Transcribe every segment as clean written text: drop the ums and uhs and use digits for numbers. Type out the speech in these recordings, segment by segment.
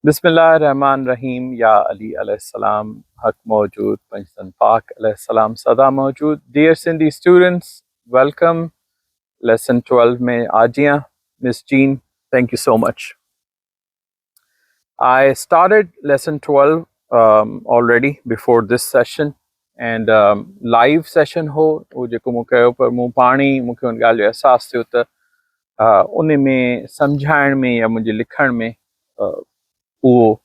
Bismillahir-Rahman-Rahim. Ya Ali alayhi salam, Haq Mawjood, Panchtan Pak alayhi salam, Sada Mawjood. Dear Sindhi students, welcome. Lesson 12 mein Ajiyan. Ms.Jean, thank you so much. I started lesson 12 already before this session. And live session ho, wo jeko mu kayo par mu pani muke un gal jo ehsas थियो त उन में समझाइण में या मुंहिंजे लिखण में उहो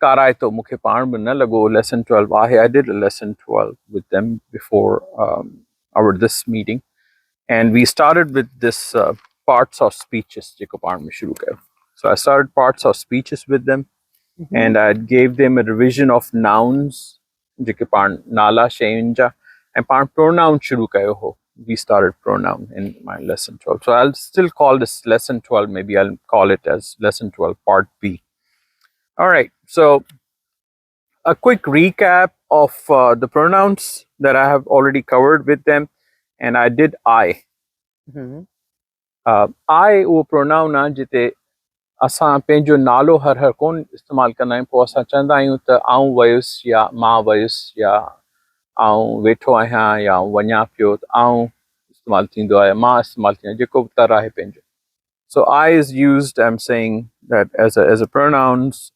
Karaito mukhe paan bin na lago lesson 12 ahe. I did a lesson 12 with them before our this meeting, and we started with this parts of speeches jeko paan mein shuru kayo. So I started parts of speeches with them, and I gave them a revision of nouns jeke paan nala shenja and paan pronoun shuru kayo ho. We started pronoun in my lesson 12. So I'll still call this lesson 12. Maybe I'll call it as lesson 12 part B. All right. So a quick recap of the pronouns that I have already covered with them, and I did I. I वो pronoun आहे जिते असां पंहिंजो नालो हर कोन इस्तेमालु कंदा आहियूं. पोइ असां चवंदा आहियूं त आउं वयुसि या मां वयुसि या आउं वेठो आहियां या वञा पियो त आउं इस्तेमालु थींदो आहे, मां इस्तेमालु थींदो आहे, जेको बि तरह आहे पंहिंजो. So I is used, I'm saying that as a pronouns.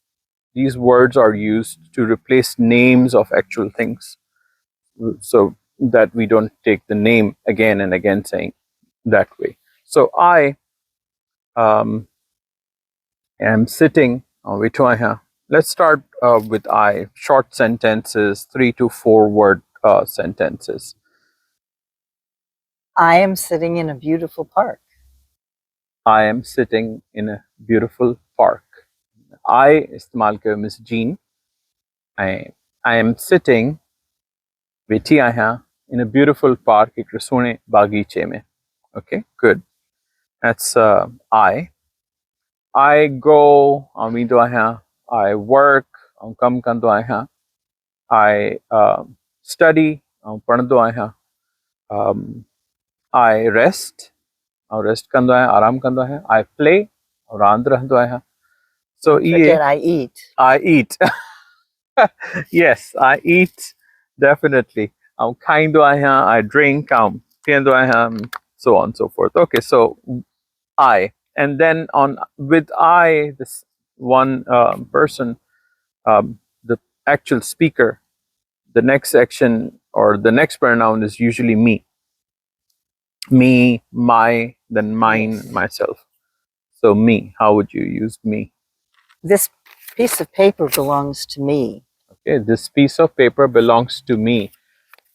These words are used to replace names of actual things, so that we don't take the name again and again saying that way. So I am sitting. Let's start with I. Short sentences, 3 to 4 word sentences. I am sitting in a beautiful park. I am sitting in a beautiful park. I इस्तेमाल कयो Ms.Jean. I am sitting वेठी आहियां in a beautiful park, एक सुहिणे बागीचे में. Okay, good. That's I. I go, आउं वेंदो आहियां. I work, आउं कमु कंदो आहियां. I study, आउं पढ़ंदो आहियां. I rest, आउं रेस्ट कंदो आहियां, आराम कंदो आहियां. I play, आउं रांदि रहंदो आहियां. So Forget I eat. I eat. Yes, I eat, definitely. आउं खाईंदो आहियां. I drink, आउं पीअंदो आहियां, so on and so forth. Okay, so I. And then with I, this one person, the actual speaker, the next section or the next pronoun is usually me. Me, my, then mine, Yes. myself. So me, how would you use me? This piece of paper belongs to me. Okay, this piece of paper belongs to me.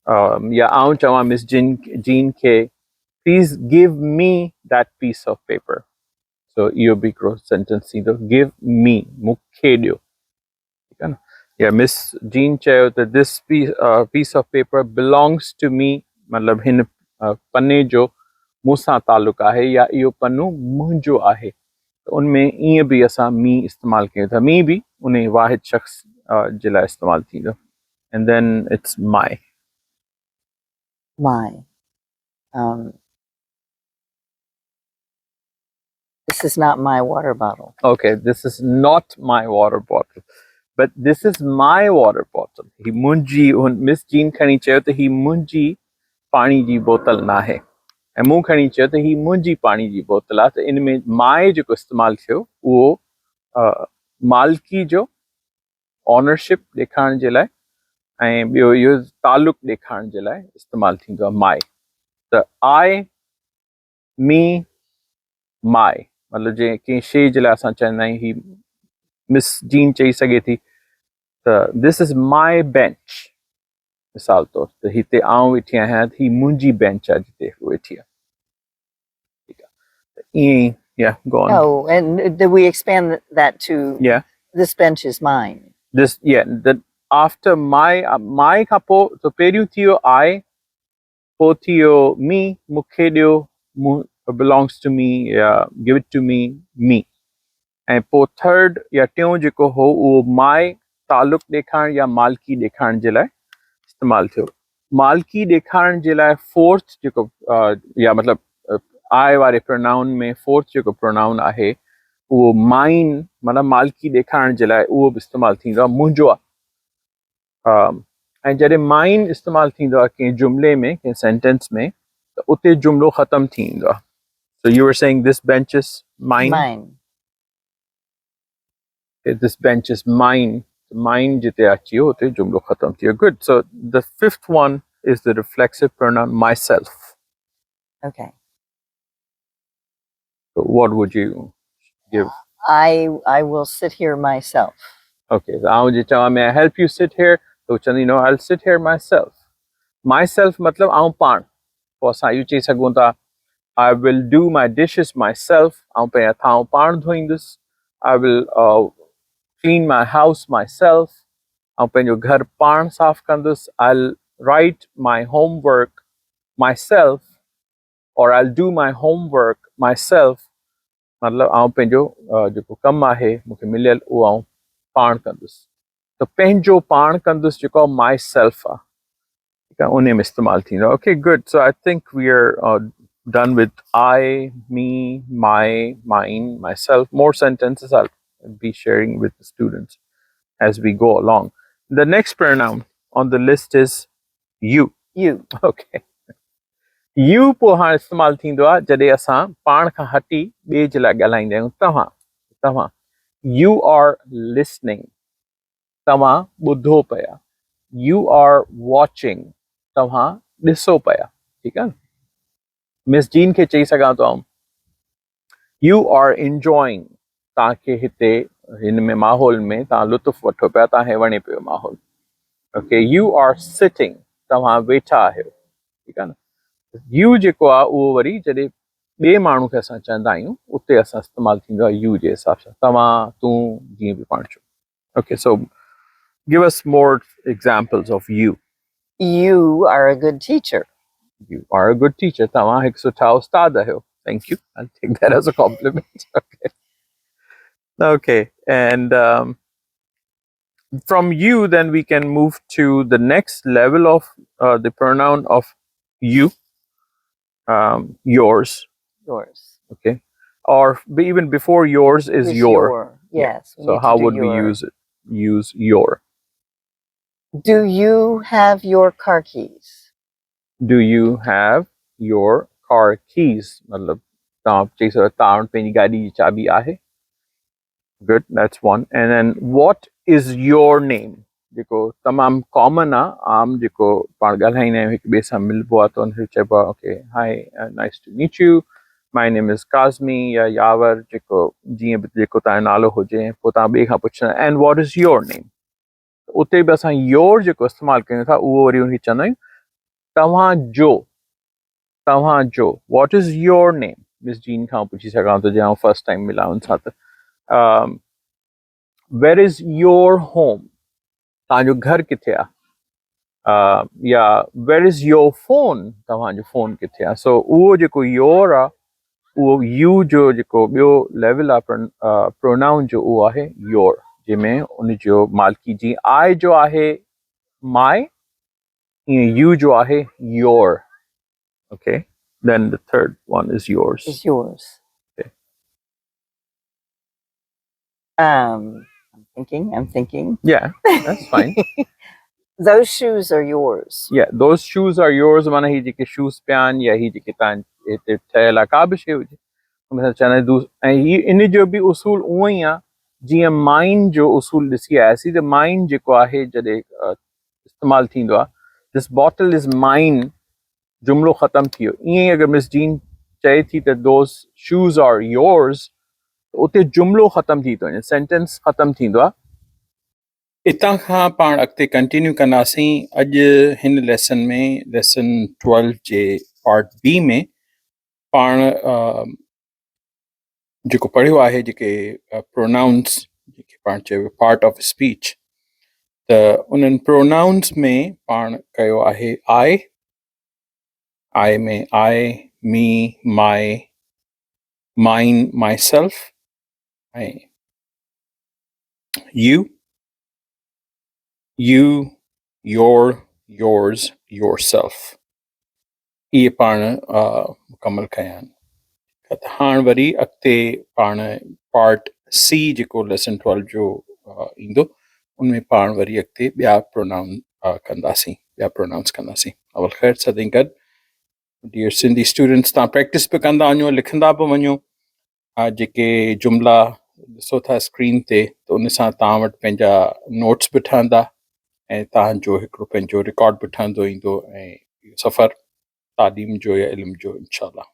Yeah, aun chawa Ms.Jean ke, please give me that piece of paper. So इहो बि हिकिड़ो sentence थींदो, give me, मूंखे ॾियो. ठीकु आहे न. या Ms.Jean चयो त this piece of paper belongs to me, मतिलबु हिन पने जो मूंसां तालुक़ु आहे या इहो पनो मुंहिंजो आहे. त उनमें ईअं बि असां मी इस्तेमालु कयूं था. मी बि उन वाहिद शख़्स जे लाइ इस्तेमालु थींदो. And then it's my. My. This is not my water bottle. Okay, this is not my water bottle, but this is my water bottle. He munji, Ms.Jean khani chayo ta he munji pani ji botal na hai. ऐं मूं खणी चयो त ही मुंहिंजी पाणी जी बोतल आहे. त इन में माए जेको इस्तेमालु थियो उहो मालिकी जो ऑनरशिप ॾेखारण जे लाइ ऐं ॿियो इहो तालुक़ु ॾेखारण जे लाइ इस्तेमालु थींदो आहे माए. त आई, मी, माए, मतिलबु जीअं कंहिं शइ जे लाइ असां चवंदा आहियूं ही Ms.Jean चई सघे थी त दिस इज़ माए बेंच. मिसाल तौर ते हिते आउं वेठी आहियां, ही मुंहिंजी बेंच आहे जिते वेठी आहे. Yeah, go on. Oh, and did we expand that to this bench is mine? This, that after my खां पोइ त पहिरियों थियो I, पोइ थियो me, मूंखे ॾियो, belongs to me, give it to me, me. ऐं पोइ थर्ड या टियों जेको हो उहो my तालुक़ु ॾेखारण या मालिकी ॾेखारण जे लाइ इस्तेमालु थियो. मालिकी ॾेखारण जे लाइ फोर्थ जेको या मतिलबु I वारे प्रोनाउन में फोर्थ जेको प्रोनाउन आहे उहो माइन माना मालिकी ॾेखारण जे लाइ उहो बि इस्तेमालु थींदो आहे मुंहिंजो आहे ऐं जॾहिं माइन इस्तेमालु थींदो आहे कंहिं जुमिले में कंहिं सेंटेंस में त उते जुमिलो ख़तमु थी वेंदो आहे So you were saying this bench is mine? Mine. This bench is mine. Mine jite achiyo te jumlo khatam thiyo. Good. So the fifth one is the reflexive pronoun myself. Okay. So what would you give? I will sit here myself. Okay. So may I help you sit here? So chandi no, I'll sit here myself. Myself matlab aun pan. For sayu che sagunta I will do my dishes myself. Aun pe athao pan doing this. I will clean my house myself. I'll पंहिंजो घर पाण साफ़ कंदुसि. I'll write my homework myself or I'll do my homework myself. मतलब आउं पंहिंजो जेको कमु आहे मूंखे मिलियल उहो आउं पाण कंदुसि. त पंहिंजो पाण कंदुसि जेको आहे माई सेल्फ आहे ठीकु आहे उन में इस्तेमालु थींदो. Okay, good. So I think we are done with I, me, my, mine, myself. More sentences I'll be sharing with the students as we go along. The next pronoun on the list is you. You. Okay. You पोइ हाणे इस्तेमालु थींदो आहे जॾहिं असां पाण खां हटी ॿिए जे लाइ ॻाल्हाईंदा आहियूं. तव्हां You are listening. तव्हां ॿुधो पिया. You are watching. तव्हां ॾिसो पिया. ठीकु आहे. Ms.Jean खे चई सघां थो आउं You are enjoying. तव्हांखे हिते हिन में माहौल में तव्हां लुत्फ़ वठो पिया. तव्हांखे वणे पियो माहौल. Okay, you are sitting. तव्हां वेठा आहियो. ठीकु आहे न. You जेको आहे उहो वरी जॾहिं ॿिए माण्हू खे असां चवंदा आहियूं उते असां इस्तेमालु थींदो आहे you जे हिसाब सां. तव्हां तूं जीअं बि पाण चओ. Okay, so give us more examples of you. You are a good teacher. You are a good teacher. तव्हां हिकु सुठा उस्ताद आहियो. Thank you. I'll take that as a compliment. Okay. Okay, and from you, then we can move to the next level of the pronoun of you, yours. Yours. Okay, or even before yours is Is your. Yes. Yeah. So how would we use it? Use your. Do you have your car keys? Do you have your car keys? मतलब तव्हां चई सघो तव्हां वटि पंहिंजी गाॾी जी चाबी आहे. Good, that's one. And then what is your name? जेको तमामु कॉमन आहे आम जेको पाण ॻाल्हाईंदा आहियूं हिक ॿिए सां मिलबो आहे त उनखे चइबो आहे okay hi nice to meet you my name is Kazmi या यावर जेको जीअं बि जेको तव्हांजो नालो हुजे पोइ तव्हां ॿिए खां पुछंदा and what is your name. उते बि असां योर जेको इस्तेमालु कयूं था उहो वरी उनखे चवंदा आहियूं तव्हांजो what is your name. Miss Jean खां पुछी सघां थो जीअं फर्स्ट टाइम मिलां उन सां त वेयर इज़ योर होम. तव्हांजो घर किथे आहे. या वेयर इज़ योर फोन. तव्हांजो फोन किथे आहे. सो उहो जेको योर आहे उहो यू जो जेको ॿियो लेवल आहे प्रोनाउन जो उहो आहे योर जंहिंमें उनजो मालिकी जीअं आई जो आहे माई ईअं यू जो आहे your. Okay, then the third one is yours. Is yours. Okay. I'm thinking. Yeah, that's fine. Those shoes are yours. Yeah, those shoes are yours. माना ही जेके shoes पिया आहिनि या ही जेके तव्हां हिते ठहियल आहे का बि शइ हुजे हुन सां चवंदा ऐं ही इन जो बि उसूल उहो ई आहे जीअं माइन जो उसूल ॾिसी आयासीं त माइन जेको आहे जॾहिं इस्तेमालु थींदो आहे दिस बॉटल इज़ माइन जुमिलो ख़तमु थी वियो. ईअं ई अगरि मिस जीन चए थी त दोस शूज़ आर योर्स उते जुमिलो ख़तमु थी थो वञे सेंटेंस ख़तमु थींदो आहे. इतां खां पाण अॻिते कंटिन्यू कंदासीं. अॼु हिन लेसन में लेसन 12 जे पार्ट बी में पाण जेको पढ़ियो आहे जेके प्रोनाउंस जेके पाण चयो पार्ट ऑफ स्पीच त उन्हनि प्रोनाउंस में पाण कयो आहे आई में आई मी माई माइन माई सेल्फ ऐं you, your, yours, yourself. इहे पाण मुकमल कया आहिनि. हाणे वरी अॻिते पाण पार्ट सी जेको लेसन 12 जो ईंदो उनमें पाण वरी अॻिते ॿिया प्रोनाउन कंदासीं अवल ख़ैर सदाईं गॾु डियर सिंधी स्टूडेंट्स तव्हां प्रैक्टिस बि कंदा वञो लिखंदा बि वञो जेके जुमिला ॾिसो था स्क्रीन ते त उन सां तव्हां वटि पंहिंजा नोट्स बि ठहंदा ऐं तव्हांजो हिकिड़ो पंहिंजो रिकॉर्ड बि ठहंदो ईंदो ऐं सफ़र तालीम जो या इल्म जो इंशाअल्लाह।